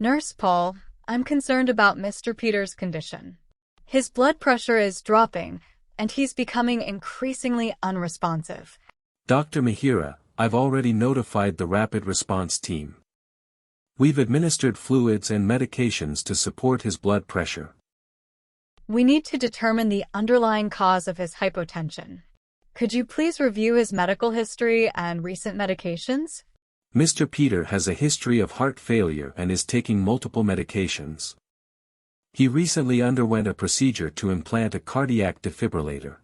Nurse Paul, I'm concerned about Mr. Peter's condition. His blood pressure is dropping, and he's becoming increasingly unresponsive. Dr. Mihira, I've already notified the rapid response team. We've administered fluids and medications to support his blood pressure. We need to determine the underlying cause of his hypotension. Could you please review his medical history and recent medications? Mr. Peter has a history of heart failure and is taking multiple medications. He recently underwent a procedure to implant a cardiac defibrillator.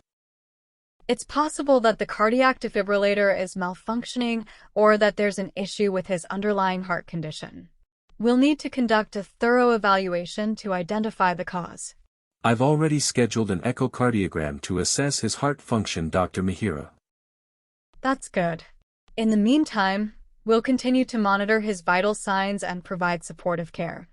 It's possible that the cardiac defibrillator is malfunctioning or that there's an issue with his underlying heart condition. We'll need to conduct a thorough evaluation to identify the cause. I've already scheduled an echocardiogram to assess his heart function, Dr. Mihira. That's good. In the meantime, we'll continue to monitor his vital signs and provide supportive care.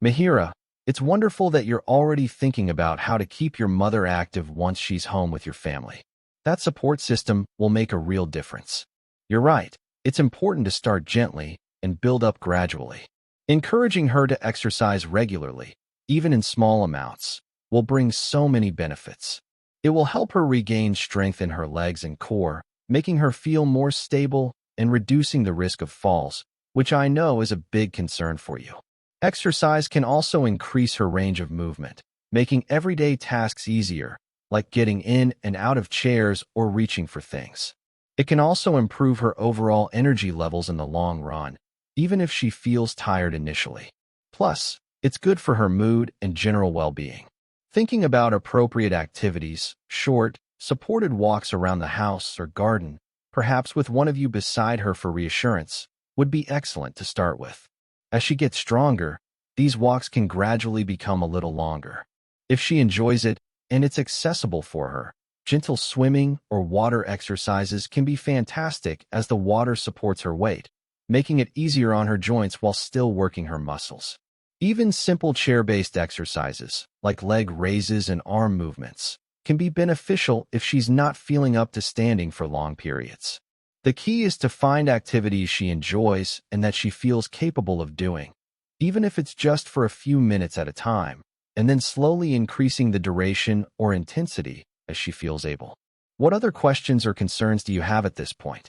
Mihira, it's wonderful that you're already thinking about how to keep your mother active once she's home with your family. That support system will make a real difference. You're right, it's important to start gently and build up gradually. Encouraging her to exercise regularly, even in small amounts, will bring so many benefits. It will help her regain strength in her legs and core, making her feel more stable and reducing the risk of falls, which I know is a big concern for you. Exercise can also increase her range of movement, making everyday tasks easier, like getting in and out of chairs or reaching for things. It can also improve her overall energy levels in the long run, even if she feels tired initially. Plus, it's good for her mood and general well-being. Thinking about appropriate activities, short, supported walks around the house or garden, perhaps with one of you beside her for reassurance, would be excellent to start with. As she gets stronger, these walks can gradually become a little longer. If she enjoys it and it's accessible for her, gentle swimming or water exercises can be fantastic as the water supports her weight, making it easier on her joints while still working her muscles. Even simple chair-based exercises, like leg raises and arm movements, can be beneficial if she's not feeling up to standing for long periods. The key is to find activities she enjoys and that she feels capable of doing, even if it's just for a few minutes at a time, and then slowly increasing the duration or intensity as she feels able. What other questions or concerns do you have at this point?